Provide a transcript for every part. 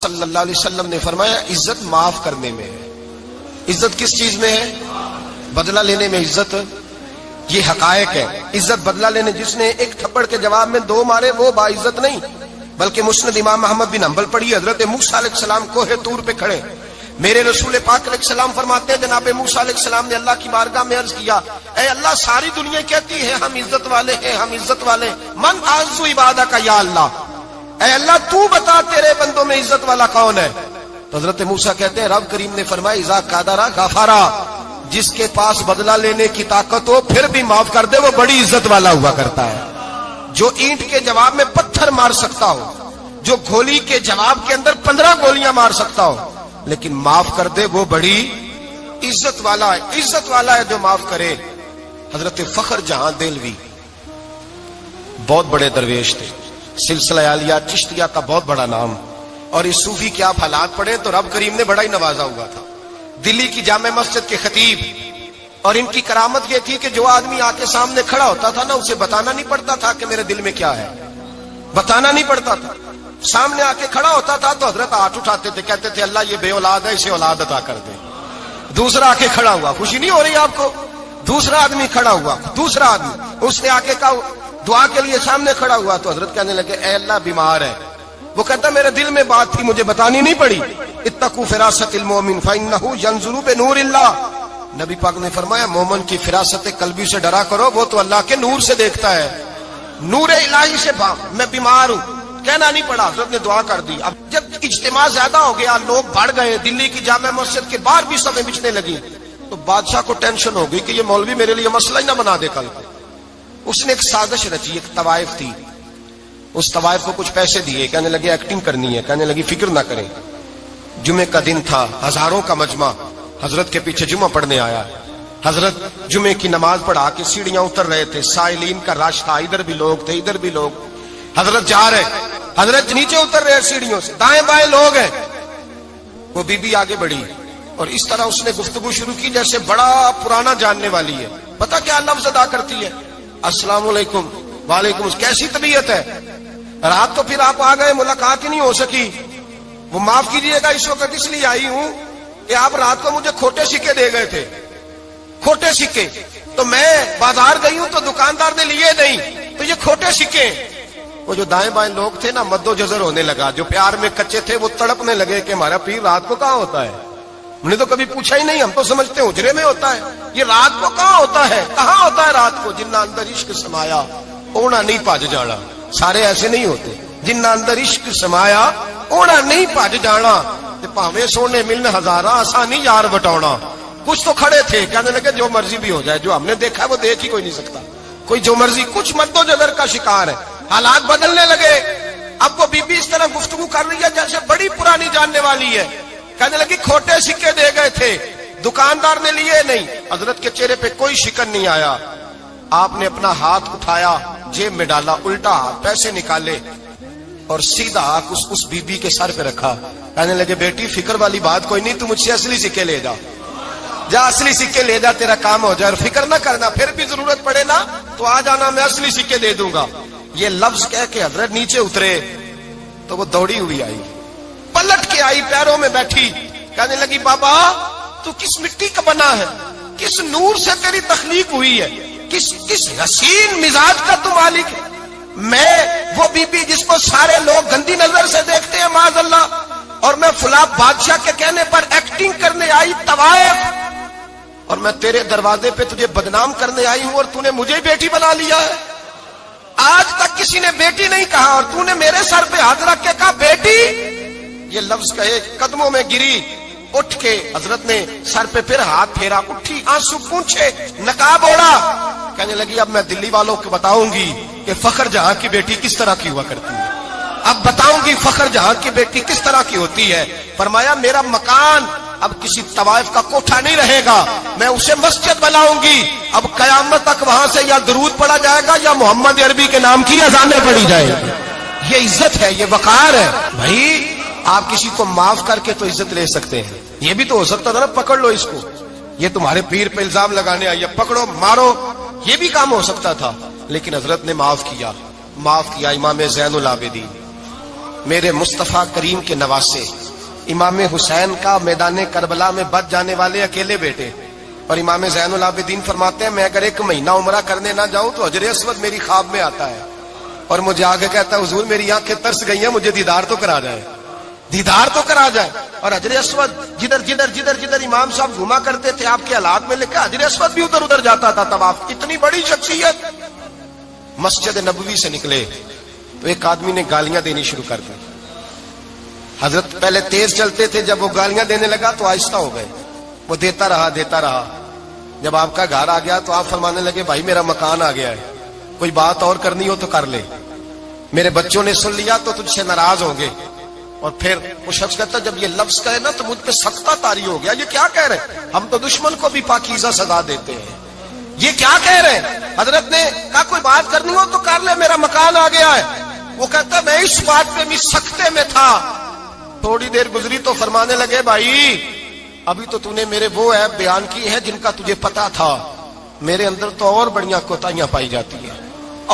صلی اللہ علیہ وسلم نے فرمایا عزت معاف کرنے میں ہے۔ عزت کس چیز میں ہے؟ بدلہ لینے میں عزت۔ یہ حقائق ہے۔ عزت بدلہ لینے، جس نے ایک تھپڑ کے جواب میں دو مارے وہ باعزت نہیں، بلکہ مسند امام احمد بن حنبل پڑھی، حضرت موسیٰ علیہ السلام کوہ طور پہ کھڑے، میرے رسول پاک علیہ السلام فرماتے ہیں جناب موسیٰ علیہ السلام نے اللہ کی بارگاہ میں عرض کیا، اے اللہ ساری دنیا کہتی ہے ہم عزت والے ہیں، ہم عزت والے ہیں، من اعز عبادہ کا یا اللہ، اے اللہ تو بتا تیرے بندوں میں عزت والا کون ہے؟ تو حضرت موسیٰ کہتے ہیں رب کریم نے فرمایا اذا قادرا غفارا، جس کے پاس بدلہ لینے کی طاقت ہو پھر بھی معاف کر دے وہ بڑی عزت والا ہوا کرتا ہے۔ جو اینٹ کے جواب میں پتھر مار سکتا ہو، جو گولی کے جواب کے اندر 15 گولیاں مار سکتا ہو، لیکن معاف کر دے وہ بڑی عزت والا ہے۔ عزت والا ہے جو معاف کرے۔ حضرت فخر جہاں دہلوی بہت بڑے درویش تھے، سلسلہ عالیہ چشتیہ کا بہت بڑا نام، اور اس صوفی کے آپ حالات پڑھیں تو رب کریم نے بڑا ہی نوازا ہوا تھا۔ دلی کی جامع مسجد کے خطیب، اور ان کی کرامت یہ تھی کہ جو آدمی آ کے سامنے کھڑا ہوتا تھا نا اسے بتانا نہیں پڑتا تھا کہ میرے دل میں کیا ہے، بتانا نہیں پڑتا تھا، سامنے آ کے کھڑا ہوتا تھا تو حضرت ہاتھ اٹھاتے تھے، کہتے تھے اللہ یہ بے اولاد ہے اسے اولاد عطا کر دے۔ دوسرا آ کے کھڑا ہوا، خوشی نہیں ہو رہی آپ کو؟ دوسرا آدمی کھڑا ہوا، دوسرا آدمی، اس نے آ کے کہا دعا کے لیے سامنے کھڑا ہوا تو حضرت کہنے لگے اے اللہ بیمار ہے، وہ کہتا میرے دل میں بات تھی مجھے بتانی نہیں پڑی، اتقوا فراست المؤمن فانہ ینظر بنور اللہ، نبی پاک نے فرمایا مومن کی فراست قلبی سے ڈرا کرو، وہ تو اللہ کے نور سے دیکھتا ہے، نور الہی سے میں بیمار ہوں، کہنا نہیں پڑا، حضرت نے دعا کر دی۔ اب جب اجتماع زیادہ ہو گیا، لوگ بڑھ گئے، دلی کی جامع مسجد کے باہر بھی صفیں بچنے لگی، تو بادشاہ کو ٹینشن ہو گئی کہ یہ مولوی میرے لیے مسئلہ ہی نہ بنا دے کل کو۔ اس نے ایک سازش رچی، ایک طوائف تھی، اس طوائف کو کچھ پیسے دیے، کہنے لگے ایکٹنگ کرنی ہے، کہنے لگی فکر نہ کریں۔ جمعے کا دن تھا، ہزاروں کا مجمع حضرت کے پیچھے جمعہ پڑھنے آیا، حضرت جمعے کی نماز پڑھا کے سیڑھیاں اتر رہے تھے، سائلین کا رش تھا، ادھر بھی لوگ تھے ادھر بھی لوگ، حضرت جا رہے، حضرت نیچے اتر رہے سیڑھیوں سے، دائیں بائیں لوگ ہیں، وہ بی بی آگے بڑھی اور اس طرح اس نے گفتگو شروع کی جیسے بڑا پرانا جاننے والی ہے۔ پتہ کیا لفظ ادا کرتی ہے؟ السلام علیکم، وعلیکم، کیسی طبیعت ہے؟ رات تو پھر آپ آ گئے، ملاقات ہی نہیں ہو سکی، وہ معاف کیجئے گا اس وقت اس لیے آئی ہوں کہ آپ رات کو مجھے کھوٹے سکے دے گئے تھے، کھوٹے سکے، تو میں بازار گئی ہوں تو دکاندار نے لیے نہیں، تو یہ کھوٹے سکے۔ وہ جو دائیں بائیں لوگ تھے نا مد و جزر ہونے لگا، جو پیار میں کچے تھے وہ تڑپنے لگے کہ ہمارا پیر رات کو کہاں ہوتا ہے، ہم نے تو کبھی پوچھا ہی نہیں، ہم تو سمجھتے ہیں حجرے میں ہوتا ہے، یہ رات کو کہاں ہوتا ہے، کہاں ہوتا ہے رات کو؟ جنہ اندر عشق سمایا اونا نہیں پاج جانا، سارے ایسے نہیں ہوتے، جنہ اندر عشق سمایا اونا نہیں پاج جانا، پاویں سونے ملن ہزارہ آسانی یار بٹاؤنا۔ کچھ تو کھڑے تھے، کہنے لگے جو مرضی بھی ہو جائے، جو ہم نے دیکھا وہ دیکھ ہی کوئی نہیں سکتا، کوئی جو مرضی، کچھ مد و جزر کا شکار ہے۔ حالات بدلنے لگے، اب وہ بی بی اس طرح گفتگو کر رہی ہے جیسے بڑی پرانی جاننے والی ہے، کہنے لگی کھوٹے سکے دے گئے تھے، دکاندار نے لیے نہیں۔ حضرت کے چہرے پہ کوئی شکن نہیں آیا، آپ نے اپنا ہاتھ اٹھایا، جیب میں ڈالا، الٹا ہاتھ، پیسے نکالے اور سیدھا ہاتھ اس بی بی کے سر پہ رکھا، کہنے لگے بیٹی فکر والی بات کوئی نہیں، تم مجھ سے اصلی سکے لے جا، جا اصلی سکے لے جا، تیرا کام ہو جائے، اور فکر نہ کرنا، پھر بھی ضرورت پڑے نا تو آ جانا، میں اصلی سکے دے دوں گا۔ یہ لفظ کہہ کے حضرت نیچے اترے تو وہ دوڑی ہوئی آئی، پلٹ کے آئی، پیروں میں بیٹھی، کہنے لگی بابا تو کس مٹی کا بنا ہے، کس نور سے تیری تخلیق ہوئی ہے، کس حسین مزاج کا تو مالک ہے؟ میں وہ بی بی جس کو سارے لوگ گندی نظر سے دیکھتے ہیں معاذ اللہ، اور میں فلاں بادشاہ کے کہنے پر ایکٹنگ کرنے آئی طوائف، اور میں تیرے دروازے پہ تجھے بدنام کرنے آئی ہوں اور تو نے مجھے بیٹی بنا لیا ہے۔ آج تک کسی نے بیٹی نہیں کہا اور تو نے میرے سر پہ ہاتھ رکھ کے کہا بیٹی، یہ لفظ کہے قدموں میں گری، اٹھ کے حضرت نے سر پہ پھر ہاتھ پھیرا، اٹھی، آنسو پونچھے، نقاب اوڑا، کہنے لگی اب میں دلی والوں کو بتاؤں گی کہ فخر جہاں کی بیٹی کس طرح کی ہوا کرتی ہے، اب بتاؤں گی فخر جہاں کی بیٹی کس طرح کی ہوتی ہے۔ فرمایا میرا مکان اب کسی طوائف کا کوٹھا نہیں رہے گا، میں اسے مسجد بناؤں گی، اب قیامت تک وہاں سے یا درود پڑھا جائے گا یا محمد عربی کے نام کی اذانیں پڑھی جائے گی۔ یہ عزت ہے، یہ وقار ہے۔ بھائی آپ کسی کو معاف کر کے تو عزت لے سکتے ہیں، یہ بھی تو ہو سکتا تھا نا پکڑ لو اس کو، یہ تمہارے پیر پہ الزام لگانے آئی ہے، پکڑو مارو، یہ بھی کام ہو سکتا تھا، لیکن حضرت نے معاف کیا۔ امام زین العابدین میرے مصطفیٰ کریم کے نواسے امام حسین کا میدان کربلا میں بچ جانے والے اکیلے بیٹے. اور امام زین العابدین فرماتے ہیں میں اگر 1 مہینہ عمرہ کرنے نہ جاؤں تو حجر اسود میری خواب میں آتا ہے اور مجھے آگے کہتا ہے حضور میری آنکھیں ترس گئی ہیں, مجھے دیدار تو کرا جائے, دیدار تو کرا جائے. اور حجر اسود جدھر جدھر جدھر جدھر امام صاحب گھما کرتے تھے آپ کے حالات میں لکھا حجر اسود بھی ادھر ادھر جاتا تھا طواف. اتنی بڑی شخصیت. مسجد نبوی سے نکلے تو ایک آدمی نے گالیاں دینی شروع کر دی. حضرت پہلے تیز چلتے تھے, جب وہ گالیاں دینے لگا تو آہستہ ہو گئے. وہ دیتا رہا. جب آپ کا گھر آ گیا تو آپ فرمانے لگے بھائی میرا مکان آ گیا ہے, کوئی بات اور کرنی ہو تو کر لے. میرے بچوں نے سن لیا تو تجھ سے ناراض ہوں گے. اور پھر وہ شخص کہتا جب یہ لفظ کہے نا تو مجھ پہ سختہ طاری ہو گیا, یہ کیا کہہ رہے ہیں, ہم تو دشمن کو بھی پاکیزہ سزا دیتے ہیں, یہ کیا کہہ رہے ہیں. حضرت نے کہا کوئی بات کرنی ہو تو کر لے, میرا مکان آ گیا ہے. وہ کہتا میں اس بات پہ بھی سختے میں تھا. تھوڑی دیر گزری تو فرمانے لگے بھائی ابھی تو نے میرے وہ عیب بیان کی ہے جن کا تجھے پتا تھا, میرے اندر تو اور بڑیاں کوتاہیاں پائی جاتی ہیں,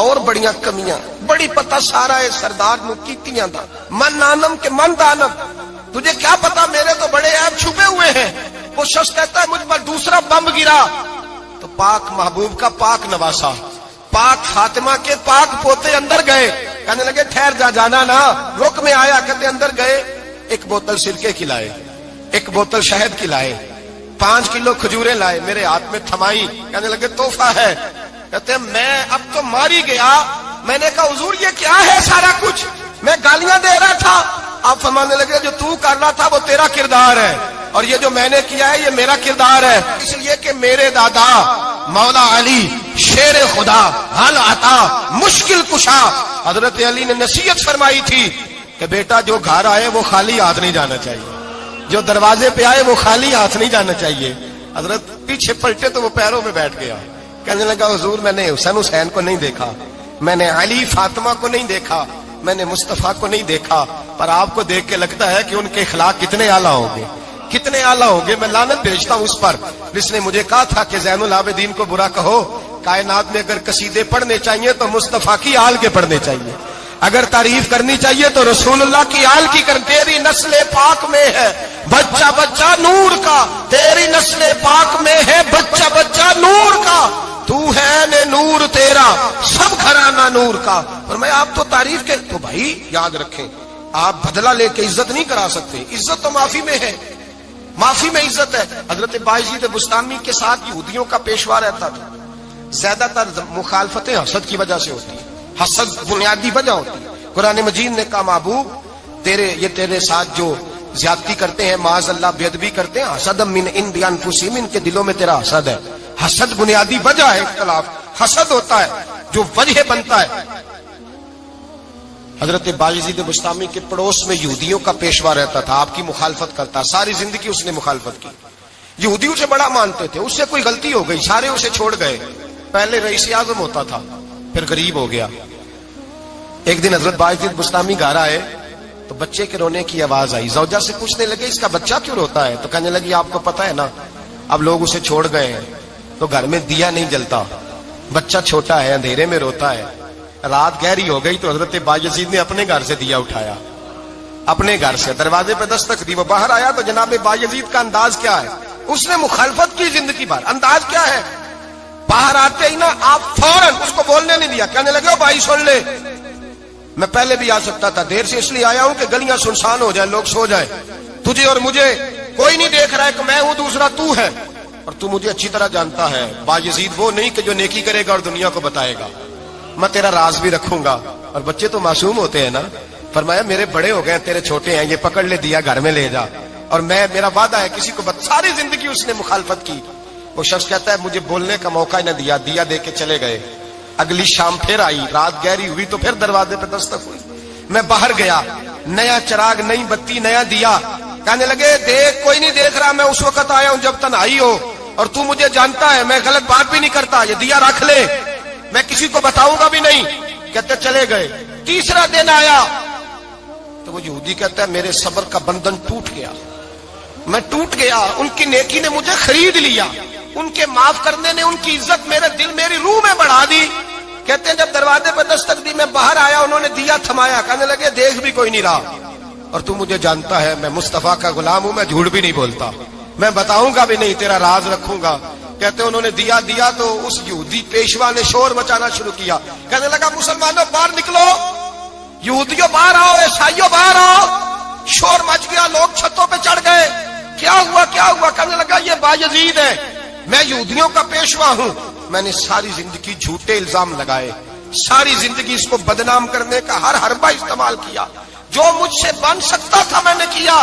اور بڑیاں کمیاں. بڑی پتا سارا ہے سردار نو کیتیاں دا من نانم کے من دانم, تجھے کیا پتا میرے تو بڑے عیب چھپے ہوئے ہیں. وہ شخص کہتا ہے مجھ پر دوسرا بم گرا تو پاک محبوب کا پاک نواسا پاک فاطمہ کے پاک پوتے اندر گئے. کہنے لگے ٹھہر جا, جانا نا, رک میں آیا. کہتے اندر گئے, 1 بوتل سرکے کی لائے, 1 بوتل شہد کی لائے, 5 کلو کھجوریں لائے, میرے ہاتھ میں تھمائی. کہنے لگے تحفہ ہے. کہتے ہیں میں اب تو ماری گیا. میں نے کہا حضور یہ کیا ہے سارا کچھ, میں گالیاں دے رہا تھا. آپ فرمانے لگے جو تو کر رہا تھا وہ تیرا کردار ہے اور یہ جو میں نے کیا ہے یہ میرا کردار ہے. اس لیے کہ میرے دادا مولا علی شیر خدا حل عطا مشکل کشا, حضرت علی نے نصیحت فرمائی تھی کہ بیٹا جو گھر آئے وہ خالی ہاتھ نہیں جانا چاہیے, جو دروازے پہ آئے وہ خالی ہاتھ نہیں جانا چاہیے. حضرت پیچھے پلٹے تو وہ پیروں میں بیٹھ گیا. کہنے لگا حضور میں نے حسین کو نہیں دیکھا, میں نے علی فاطمہ کو نہیں دیکھا, میں نے مصطفیٰ کو نہیں دیکھا, پر آپ کو دیکھ کے لگتا ہے کہ ان کے اخلاق کتنے اعلیٰ ہوں گے, کتنے اعلیٰ ہوں گے. میں لعنت بھیجتا ہوں اس پر جس نے مجھے کہا تھا کہ زین العابدین کو برا کہو, کائنات میں اگر قصیدے پڑھنے چاہیے تو مصطفیٰ کی آل کے پڑھنے چاہیے, اگر تعریف کرنی چاہیے تو رسول اللہ کی آل کی کر. تیری نسل پاک میں ہے بچہ بچہ نور کا, تیری نسل پاک میں ہے بچہ بچہ نور کا, تو ہے نے نور تیرا سب گھرانہ نور کا. اور میں آپ تو تعریف کے تو بھائی یاد رکھیں آپ بدلہ لے کے عزت نہیں کرا سکتے, عزت تو معافی میں ہے, معافی میں عزت ہے. حضرت بایزید بستامی کے ساتھ یہودیوں کا پیشوا رہتا تھا. زیادہ تر مخالفتیں حسد کی وجہ سے ہوتی ہیں, حسد بنیادی وجہ ہوتی ہے. قرآن مجید نے کہا محبوب تیرے ساتھ جو زیادتی کرتے ہیں معاذ اللہ بے ادبی کرتے ہیں, حسد من عند انفسہم, ان کے دلوں میں تیرا حسد ہے. حسد بنیادی وجہ ہے اختلاف, حسد ہوتا ہے جو وجہ بنتا ہے. حضرت بایزید بستامی کے پڑوس میں یہودیوں کا پیشوا رہتا تھا, آپ کی مخالفت کرتا, ساری زندگی اس نے مخالفت کی. یہودی اسے بڑا مانتے تھے, اس سے کوئی غلطی ہو گئی سارے اسے چھوڑ گئے. پہلے رئیس اعظم ہوتا تھا پھر غریب ہو گیا. ایک دن حضرت بایزید بستامی گھر آئے تو بچے کے رونے کی آواز آئی. زوجہ سے پوچھنے لگے اس کا بچہ کیوں روتا ہے, تو کہنے لگی آپ کو پتا ہے نا اب لوگ اسے چھوڑ گئے ہیں تو گھر میں دیا نہیں جلتا, بچہ چھوٹا ہے اندھیرے میں روتا ہے. رات گہری ہو گئی تو حضرت بایزید نے اپنے گھر سے دیا اٹھایا, اپنے گھر سے دروازے پہ دستک دی. وہ باہر آیا تو جناب بایزید کا انداز کیا ہے, اس نے مخالفت کی زندگی بھر. انداز کیا ہے, باہر آتے ہی نا آپ فوراً اس کو بولنے نہیں دیا. کہنے لگے بھائی سن لے, میں پہلے بھی آ سکتا تھا, دیر سے اس لیے آیا ہوں کہ گلیاں سنسان ہو جائیں, لوگ سو جائیں, تجھے اور مجھے کوئی نہیں دیکھ رہا ہے کہ میں ہوں دوسرا تو ہے, اور تو مجھے اچھی طرح جانتا ہے. بایزید وہ نہیں کہ جو نیکی کرے گا اور دنیا کو بتائے گا, میں تیرا راز بھی رکھوں گا. اور بچے تو معصوم ہوتے ہیں نا. فرمایا میرے بڑے ہو گئے تیرے چھوٹے ہیں, یہ پکڑ لے دیا گھر میں لے جا, اور میرا وعدہ ہے کسی کو ساری زندگی اس نے مخالفت کی. وہ شخص کہتا ہے مجھے بولنے کا موقع ہی نہ دیا, دیا دے کے چلے گئے. اگلی شام پھر آئی, رات گہری ہوئی تو پھر دروازے پہ دستک ہوئی. میں باہر گیا, نیا چراغ, نئی بتی, نیا دیا. کہنے لگے دیکھ کوئی نہیں دیکھ رہا, میں اس وقت آیا ہوں جب تنہائی ہو, اور تو مجھے جانتا ہے میں غلط بات بھی نہیں کرتا, یہ دیا رکھ لے, میں کسی کو بتاؤں گا بھی نہیں. کہتے چلے گئے. تیسرا دن آیا تو وہ یہودی کہتا ہے میرے صبر کا بندھن ٹوٹ گیا, میں ٹوٹ گیا. ان کی نیکی نے مجھے خرید لیا, ان کے معاف کرنے نے ان کی عزت میرے دل میری روح میں بڑھا دی کہتے ہیں جب دروازے پر دستک دی میں باہر آیا, انہوں نے دیا تھمایا, کہنے لگے دیکھ بھی کوئی نہیں رہا, اور تو مجھے جانتا ہے میں مصطفیٰ کا غلام ہوں, میں جھوٹ بھی نہیں بولتا, میں بتاؤں گا بھی نہیں, تیرا راز رکھوں گا. کہتے انہوں نے دیا تو اس یہودی پیشوا نے شور مچانا شروع کیا, کہنے لگا مسلمانوں باہر نکلو, یہودیوں باہر آؤ, عیسائیوں باہر آؤ. شور مچ گیا, لوگ چھتوں پہ چڑھ گئے. کیا ہوا کیا ہوا؟ کہنے لگا یہ بایزید ہے, میں یہودیوں کا پیشوا ہوں. میں نے ساری زندگی جھوٹے الزام لگائے, ساری زندگی اس کو بدنام کرنے کا ہر حربہ استعمال کیا, جو مجھ سے بن سکتا تھا میں نے کیا.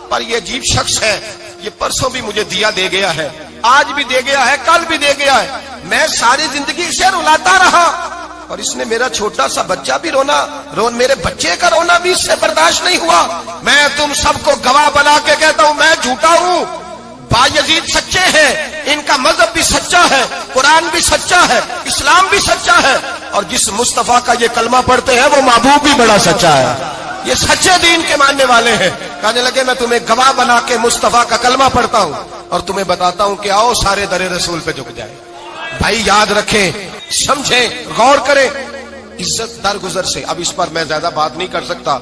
پر یہ عجیب شخص ہے, یہ پرسوں بھی مجھے دیا دے گیا ہے, آج بھی دے گیا ہے, کل بھی دے گیا ہے. میں ساری زندگی اسے رلاتا رہا, اور اس نے میرا چھوٹا سا بچہ بھی میرے بچے کا رونا بھی اس سے برداشت نہیں ہوا. میں تم سب کو گواہ بنا کے کہتا ہوں میں جھوٹا ہوں, بایزید سچے ہیں, ان کا مذہب بھی سچا ہے, قرآن بھی سچا ہے, اسلام بھی سچا ہے, اور جس مصطفیٰ کا یہ کلمہ پڑھتے ہیں وہ محبوب بھی بڑا سچا ہے. یہ سچے دین کے ماننے والے ہیں. کہنے لگے میں تمہیں گواہ بنا کے مصطفیٰ کا کلمہ پڑھتا ہوں اور تمہیں بتاتا ہوں کہ آؤ سارے در رسول پہ جھک جائے. بھائی یاد رکھیں, سمجھیں, غور کریں. عزت درگزر سے, اب اس پر میں زیادہ بات نہیں کر سکتا,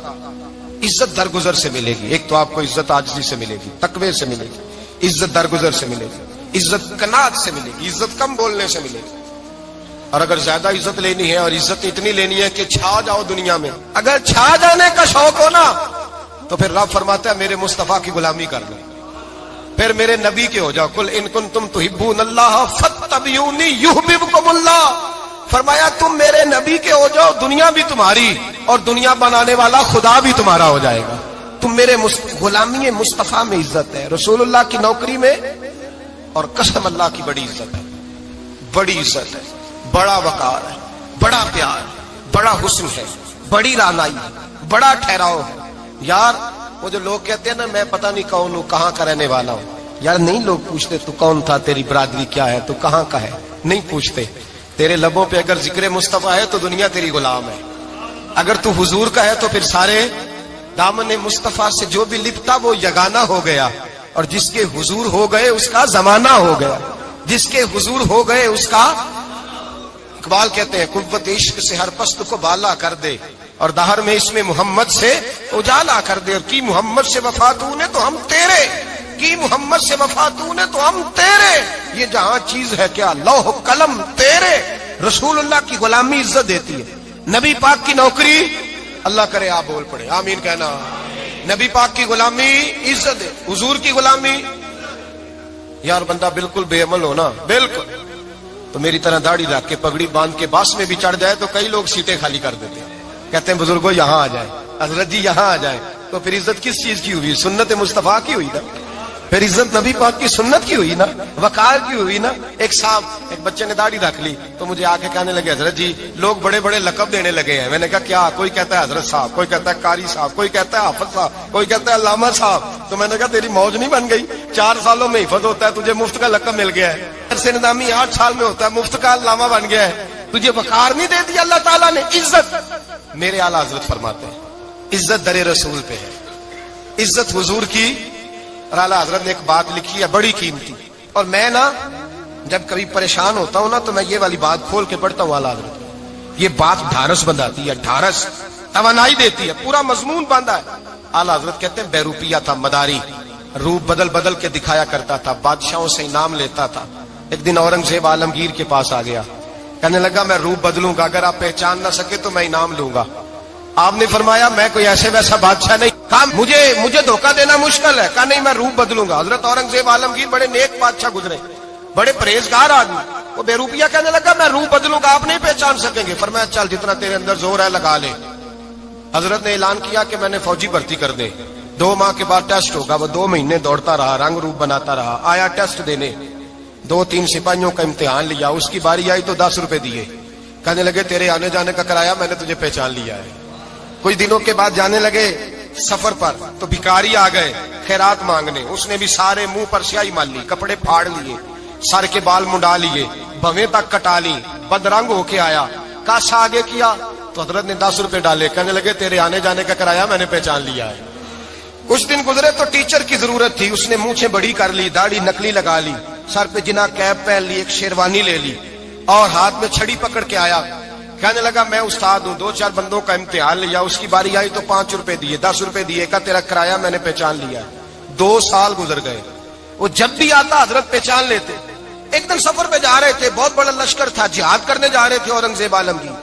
عزت درگزر سے ملے گی. ایک تو آپ کو عزت عاجزی سے ملے گی, تقوی سے ملے گی, عزت درگزر سے ملے گی, عزت قناعت سے ملے گی, عزت کم بولنے سے ملے گی. اور اگر زیادہ عزت لینی ہے اور عزت اتنی لینی ہے کہ چھا جاؤ دنیا میں, اگر چھا جانے کا شوق ہو نا تو پھر رب فرماتا ہے میرے مصطفیٰ کی غلامی کر لو, پھر میرے نبی کے ہو جاؤ. قل ان کنتم تحبون اللہ فاتبعونی یحببکم اللہ. فرمایا تم میرے نبی کے ہو جاؤ, دنیا بھی تمہاری اور دنیا بنانے والا خدا بھی تمہارا ہو جائے گا. تم میرے غلامی مصطفیٰ میں عزت ہے, رسول اللہ کی نوکری میں, اور قسم اللہ کی بڑی عزت ہے, بڑی عزت ہے, بڑا وقار ہے, بڑا پیار, بڑا حسن ہے, بڑی رعنائی ہے, بڑا ٹھہراؤ ہے. یار وہ جو لوگ کہتے ہیں نا میں پتہ نہیں کون ہوں, کہاں کا رہنے والا ہوں, یار نہیں لوگ پوچھتے تو کون تھا, تیری برادری کیا ہے, تو کہاں کا ہے, نہیں پوچھتے. تیرے لبوں پہ اگر ذکر مصطفیٰ ہے تو دنیا تیری غلام ہے, اگر تو حضور کا ہے تو پھر سارے دامن مصطفیٰ سے جو بھی لپٹا وہ یگانہ ہو گیا, اور جس کے حضور ہو گئے اس کا زمانہ ہو گیا, جس کے حضور ہو گئے اس کا. اقبال کہتے ہیں قوت عشق سے ہر پست کو بالا کر دے, اور دہر میں اس میں محمد سے اجالا کر دے. اور کی محمد سے وفا تو نے تو ہم تیرے, کی محمد سے وفا تو نے تو ہم تیرے. یہ جہاں چیز ہے کیا لوح قلم تیرے. رسول اللہ کی غلامی عزت دیتی ہے, نبی پاک کی نوکری, اللہ کرے آپ بول پڑے آمین کہنا. نبی پاک کی غلامی عزت ہے, حضور کی غلامی. یار بندہ بالکل بے عمل ہونا, بالکل تو میری طرح داڑھی رکھ کے پگڑی باندھ کے باس میں بھی چڑھ جائے تو کئی لوگ سیٹیں خالی کر دیتے ہیں, کہتے ہیں بزرگوں یہاں آ جائیں, حضرت جی یہاں آ جائیں. تو پھر عزت کس چیز کی ہوئی؟ سنت مصطفیٰ کی ہوئی نا, پھر عزت نبی پاک کی سنت کی ہوئی نا, وقار کی ہوئی نا. ایک صاحب, ایک بچے نے داڑھی رکھ لی تو مجھے آ کے کہنے لگے حضرت جی لوگ بڑے بڑے لقب دینے لگے ہیں. میں نے کہا کیا؟ کوئی کہتا ہے حضرت صاحب, کوئی کہتا ہے قاری صاحب, کوئی کہتا ہے حافظ صاحب, کوئی کہتا ہے علامہ صاحب. تو میں نے کہا تیری موج نہیں بن گئی, 4 سالوں میں حفظ ہوتا ہے, تجھے مفت کا لقب مل گیا ہے. سے نظامی 8 سال میں ہوتا ہے, مفت کا علامہ بن گیا ہے, تجھے وقار نہیں دے دیا اللہ تعالیٰ نے. عزت میرے اعلیٰ حضرت فرماتے ہیں عزت در رسول پہ ہے, عزت حضور کی. اور اعلیٰ حضرت نے ایک بات لکھی ہے بڑی قیمتی, اور میں نا جب کبھی پریشان ہوتا ہوں نا تو میں یہ والی بات کھول کے پڑھتا ہوں. اعلیٰ حضرت یہ بات ڈھارس بندھاتی ہے, ڈھارس توانائی دیتی ہے, پورا مضمون باندھا ہے. اعلیٰ حضرت کہتے ہیں بیروپیہ تھا مداری, روپ بدل بدل کے دکھایا کرتا تھا, بادشاہوں سے انعام لیتا تھا. ایک دن اورنگزیب عالمگیر کے پاس آ گیا, کہنے لگا میں روپ بدلوں گا, اگر آپ پہچان نہ سکے تو میں انعام لوں گا. آپ نے فرمایا میں کوئی ایسے ویسا بادشاہ نہیں, کہا مجھے دھوکہ دینا مشکل ہے. کہا نہیں میں روپ بدلوں گا. حضرت اورنگزیب عالمگیر بڑے نیک بادشاہ گزرے, بڑے پرہیزگار آدمی. وہ بے روپیہ کہنے لگا میں روپ بدلوں گا, آپ نہیں پہچان سکیں گے. فرمایا چل جتنا تیرے اندر زور ہے لگا لے. حضرت نے اعلان کیا کہ میں نے فوجی بھرتی کر دے, 2 ماہ کے بعد ٹیسٹ ہوگا. وہ 2 مہینے دوڑتا رہا, رنگ روپ بناتا رہا, آیا ٹیسٹ دینے, 2-3 سپاہیوں کا امتحان لیا. اس کی باری آئی تو 10 روپے دیے, کہنے لگے تیرے آنے جانے کا کرایہ میں نے تجھے پہچان لیا ہے. کچھ دنوں کے بعد جانے لگے سفر پر تو بھکاری آ گئے خیرات مانگنے. اس نے بھی سارے منہ پر سیاہی مال لی, کپڑے پھاڑ لیے, سر کے بال منڈا لیے, بھویں تک کٹا لی, بدرنگ ہو کے آیا. کاسا آگے کیا تو حضرت نے 10 روپے ڈالے, کہنے لگے تیرے آنے جانے کا کرایہ میں نے پہچان لیا ہے. کچھ دن گزرے تو ٹیچر کی ضرورت تھی, اس نے مونچھیں بڑی کر لی, داڑھی نکلی لگا لی, سر پہ جنا کیپ پہن لی, ایک شیروانی لے لی, اور ہاتھ میں چھڑی پکڑ کے آیا. کہنے لگا میں استاد ہوں، 2-4 بندوں کا امتحان لیا، اس کی باری آئی تو 5 روپے دیے، 10 روپے دیے، کہا تیرا کرایہ میں نے پہچان لیا۔ 2 سال گزر گئے، وہ جب بھی آتا حضرت پہچان لیتے۔ ایک دن سفر پہ جا رہے تھے، بہت بڑا لشکر تھا، جہاد کرنے جا رہے تھے اورنگزیب عالمگیر،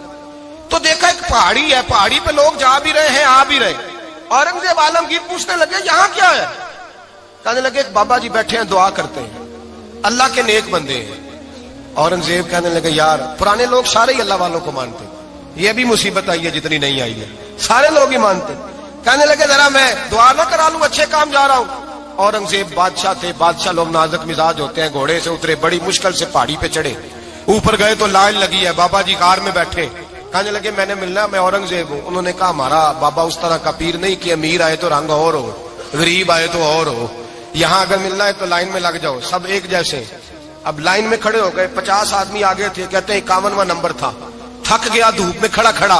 تو دیکھا ایک پہاڑی ہے، پہاڑی پہ لوگ جا بھی رہے ہیں آ بھی رہے۔ اورنگزیب عالمگیر پوچھنے لگے یہاں کیا ہے؟ کہنے لگے ایک بابا جی بیٹھے ہیں دعا کرتے ہیں، اللہ کے نیک بندے ہیں۔ اورنگزیب کہنے لگے یار پرانے لوگ سارے ہی اللہ والوں کو مانتے، یہ بھی مصیبت آئی ہے جتنی نہیں آئی ہے، سارے لوگ ہی مانتے۔ کہنے لگے ذرا میں دعا نہ کرا لوں، اچھے کام جا رہا ہوں۔ اورنگزیب بادشاہ تھے، بادشاہ لوگ نازک مزاج ہوتے ہیں، گھوڑے سے اترے، بڑی مشکل سے پہاڑی پہ چڑھے، اوپر گئے تو لائن لگی ہے، بابا جی کار میں بیٹھے۔ کہنے لگے میں نے ملنا، میں اورنگزیب ہوں۔ انہوں نے کہا ہمارا بابا اس طرح کا پیر نہیں کہ امیر آئے تو رنگ اور ہو، غریب آئے تو اور ہو، یہاں اگر ملنا ہے تو لائن میں لگ جاؤ، سب ایک جیسے۔ اب لائن میں کھڑے ہو گئے، 50 آدمی آگے تھے، کہتے ہیں 51واں نمبر تھا، تھک گیا دھوپ میں کھڑا کھڑا۔